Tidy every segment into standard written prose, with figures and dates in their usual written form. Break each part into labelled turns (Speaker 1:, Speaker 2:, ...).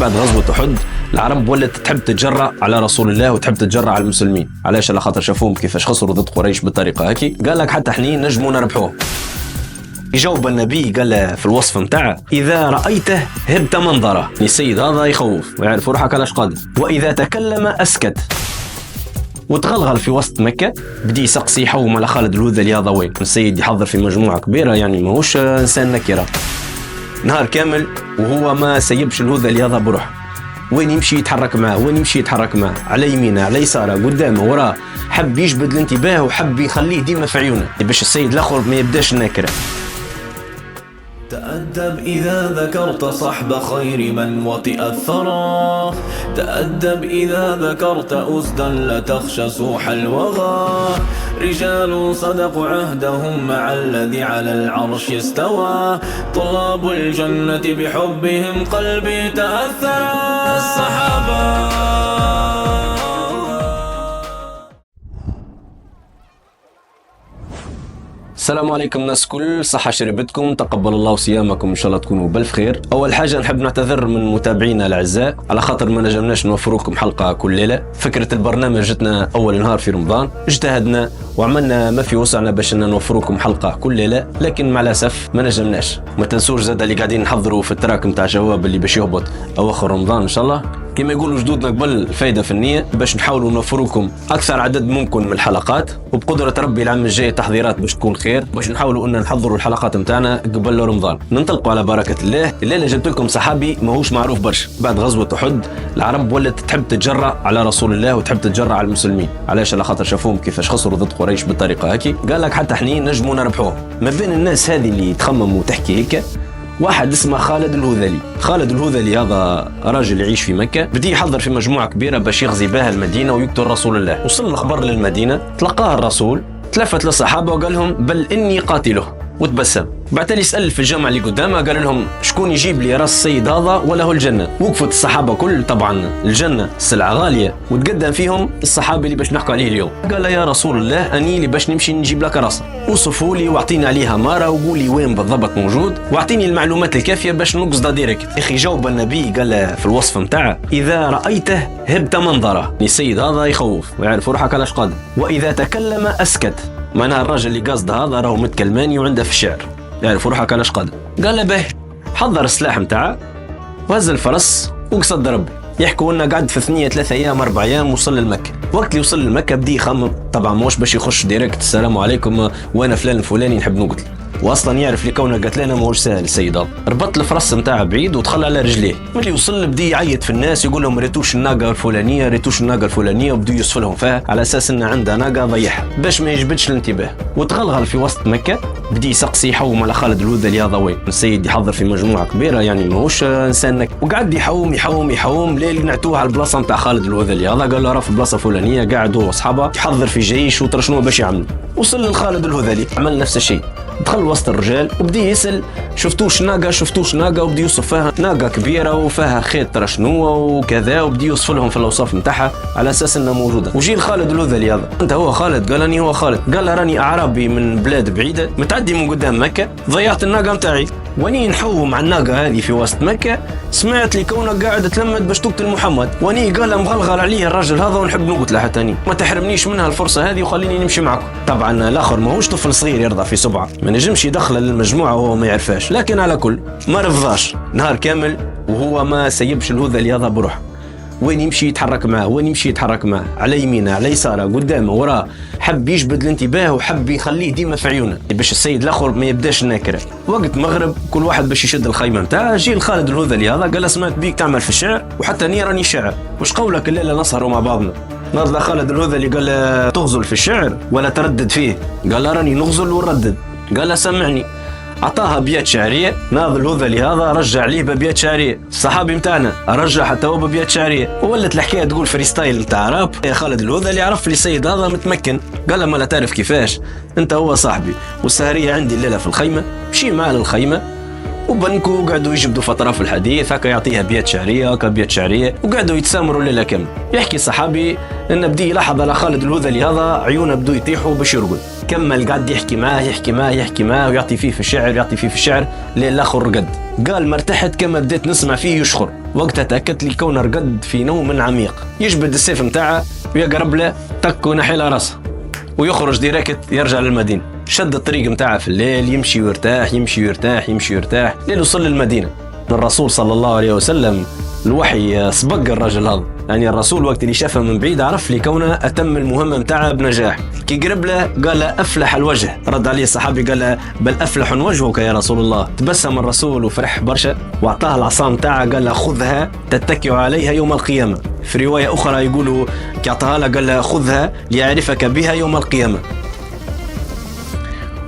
Speaker 1: بعد غزوة أحد العرب ولت تحب تتجرأ على رسول الله وتحب تتجرأ على المسلمين. علاش؟ على خاطر شافوهم كيفاش خسروا ضد قريش بالطريقة هكي. قال لك حتى حنين نجموا نربحوه. يجاوب النبي قال في الوصف متاعه: إذا رأيته هبت منظره. السيد هذا يخوف ويعرف روحك علاش قادم. وإذا تكلم أسكت. وتغلغل في وسط مكة، بدي يسقسي يحوم على خالد الهذلي هذا وين. السيد يحضر في مجموعة كبيرة، يعني ماهوش إنسان نكرة. نهار كامل وهو ما سيبش الهذلي هذا بروح. وين يمشي يتحرك معاه، وين يمشي يتحرك معاه، على يمينه على يساره قدامه وراه. حب يجبد الانتباه وحب يخليه ديما في عيونه باش السيد الاخر ما يبداش ناكره.
Speaker 2: تأدب إذا ذكرت صحب خير من وطئ الثرى. تأدب إذا ذكرت أسدا لا تخشى سوح الوغى. رجال صدقوا عهدهم مع الذي على العرش استوى. طلاب الجنة بحبهم قلبي تأثر. الصحابة.
Speaker 1: السلام عليكم ناس كل، صحة شربتكم، تقبل الله صيامكم، إن شاء الله تكونوا بالف خير. أول حاجة نحب نعتذر من متابعينا الأعزاء على خاطر ما نجمناش نوفروكم حلقة كل ليلة. فكرة البرنامج جتنا أول نهار في رمضان، اجتهدنا وعملنا ما في وسعنا باش نوفروكم حلقة كل ليلة، لكن مع الأسف ما نجمناش. ما تنسوش زاد اللي قاعدين نحضروا في التراك متاع جواب اللي باش يهبط أواخر رمضان إن شاء الله. كما يقولوا جدودنا قبل، الفايدة في النية، باش نحاولوا نوفروكم أكثر عدد ممكن من الحلقات، وبقدرة ربي العام الجاي تحضيرات باش تكون خير، باش نحاولوا أن نحضروا الحلقات متاعنا قبل رمضان. ننطلقوا على بركة الله. الليلة جبت لكم صحابي ماهوش معروف برشا. بعد غزوة أحد العرب ولت تحب تتجرأ على رسول الله وتحب تتجرأ على المسلمين. علاش؟ على خاطر شافوهم كيفاش خسروا ضد قريش بالطريقة هكي. قال لك حتى حنين نجموا نربحوه. ما بين الناس هذه اللي تخمم وتحكي هيك واحد اسمه خالد الهذلي. خالد الهذلي هذا راجل يعيش في مكة، بدي يحضر في مجموعة كبيرة باش يغزي بها المدينة ويقتل رسول الله. وصل الخبر للمدينة، تلقاه الرسول، تلفت للصحابة وقال لهم: بل إني قاتله، وتبسم. بعد يسأل في الجامعة اللي قدامه، قال لهم: شكون يجيب لي راس السيد هذا وله الجنة؟ وقفت الصحابة كل، طبعا الجنة سلعة غالية، وتقدم فيهم الصحابي اللي باش نحكوا عليه اليوم. قال: يا رسول الله، أني اللي باش نمشي نجيب لك راسه، وصفوا لي واعطيني عليها مارة وقولي وين بالضبط موجود، واعطيني المعلومات الكافية باش نقصد ديريكت. يا أخي جاوب النبي قال في الوصف متاعه: إذا رأيته هبت منظره. السيد هذا يخوف ويعرف روحك علاش قادم. وإذا تكلم أسكت. معناها الراجل اللي قصد هذا راهو متكلماني وعنده في الشعر، يعرف روحك علاش قادم. قال له: به. حضر السلاح متاعه وهز الفرس وقصد ضرب. يحكوا لنا قعد في ثنية 3 أيام 4 أيام وصل للمكة. وقت اللي وصل للمكة بدي يخمم، طبعا موش باش يخش ديريكت السلام عليكم وانا فلان الفلاني نحب نقتل، واصلا يعرف اللي كونه قتلنا ماهوش سهل. السيد هذا ربط الفرس نتاعه بعيد وتخلى على رجليه. ملي وصل بدي يعيط في الناس، يقول لهم: ريتوش الناقه الفلانيه، ريتوش الناقه الفلانيه، وبدو يوصفلهم فيها على اساس ان عنده ناقه ضيعها باش ما يجبدش الانتباه. وتغلغل في وسط مكه، بدي يسقسي يحوم على خالد الهذلي هذا وين. السيد يحضر في مجموعه كبيره، يعني ماهوش انسان نك، وقعد يحوم يحوم يحوم لين نعتوه على البلاصه نتاع خالد الهذلي هذا. قال له: راه في البلاصه الفلانيه قاعد هو واصحابه يحضر في جيش وترى شنو باش يعمل. وصل لخالد الهذلي عمل نفس الشيء، دخل وسط الرجال وبدي يسأل: شفتوش ناقة شفتوش ناقة؟ وبدي يوصف فيها ناقة كبيرة وفيها خيط ترى شنو وكذا، وبدي يوصف لهم في الأوصاف نتاعها على أساس أنها موجودة. وجي خالد الهذلي هذا: أنت هو خالد؟ قال: أني هو خالد. قال له: راني أعرابي من بلاد بعيدة متعدي من قدام مكة، ضيعت الناقة متاعي، واني نحوم على الناقة هذه في وسط مكة، سمعت لي كونك قاعد تلمد باش تقتل محمد، واني قال مغلغل عليه الرجل هذا ونحب نقتله حتى اني، ما تحرمنيش منها الفرصة هذه وخليني نمشي معكم. طبعا الآخر ماهوش طفل صغير يرضى في سبعة، ما نجمش يدخل للمجموعة وهو ما يعرفاش، لكن على كل ما رفضاش. نهار كامل وهو ما سيبش الهذلي هذا بروح. وين يمشي يتحرك معاه، وين يمشي يتحرك معاه، على يمينه على يساره قدامه وراه. حب يجبد الانتباه وحب يخليه ديما في عيونه باش السيد الاخر ما يبداش ناكره. وقت مغرب كل واحد باش يشد الخيمه نتاعه، جي الخالد الهذلي هذا قال: سمعت بيك تعمل في الشعر وحتى اني راني شاعر، واش قولك الليله نسهروا مع بعضنا؟ ناضل خالد الهذلي قال: تغزل في الشعر ولا تردد فيه؟ قال: راني نغزل ونردد. قال: سمعني. عطاها بيات شعريه. ناضل الهذلي هذا رجع ليه ببيات شعريه. الصحابي متاعنا رجع حتى هو ببيات شعريه، وولت الحكايه تقول فريستايل تاع راب. يا خالد الهذلي عرف لي السيد هذا متمكن، قال له: ما لا تعرف كيفاش، انت هو صاحبي والسهريه عندي الليله في الخيمه، مشي معاه للخيمه وبنكوا قعدوا يجبدوا في اطراف الحديث، هكا يعطيها بيات شعريه هكا بيات شعريه، وقعدوا يتسامروا ليله كامله. يحكي الصحابي ان بدي يلاحظ على خالد الهذلي هذا عيونه بدوا يطيحوا باش يرقد، كمل قعد يحكي معاه ويعطي فيه في الشعر لين الاخر رقد. قال ما ارتحت كما بديت نسمع فيه يشخر، وقتها تاكدت لي كونه رقد في نوم عميق. يجبد السيف متاعه ويقرب له تك ونحي له راسه ويخرج ديريكت يرجع للمدينه. شد الطريق متاعه في الليل، يمشي ويرتاح لين وصل للمدينه. الرسول صلى الله عليه وسلم الوحي سبق الرجل هذا، يعني الرسول وقت اللي شافه من بعيد عرف لي كونه اتم المهمه متاعه بنجاح. كي قرب له قال له افلح الوجه، رد عليه الصحابي قال له بل افلح وجهك يا رسول الله. تبسم الرسول وفرح برشا واعطاه العصا متاعه، قال له خذها تتكئ عليها يوم القيامه. في روايه اخرى يقولوا كي اعطاها له قال له خذها ليعرفك بها يوم القيامه.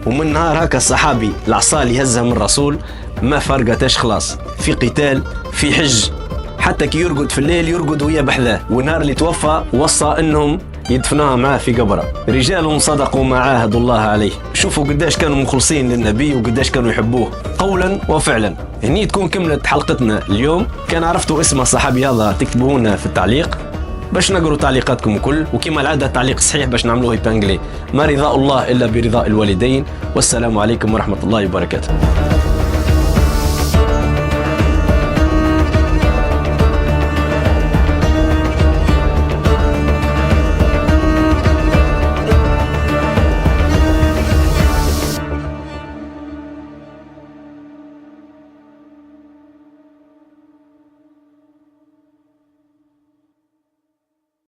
Speaker 1: ومن نهار هكا الصحابي العصا اللي هزها من الرسول ما فرقتش، خلاص في قتال في حج، حتى كي يرقد في الليل يرقد ويا بحذاه. والنهار اللي توفى وصى انهم يدفنوها معاه في قبره. رجال صدقوا ما عاهدوا الله عليه. شوفوا قداش كانوا مخلصين للنبي وقداش كانوا يحبوه قولا وفعلا. هني تكون كملت حلقتنا اليوم. كان عرفتوا اسم الصحابي هذا تكتبوه لنا في التعليق باش نقروا تعليقاتكم الكل، وكما العاده تعليق صحيح باش نعملوه بانجلي. ما رضاء الله الا برضاء الوالدين. والسلام عليكم ورحمه الله وبركاته.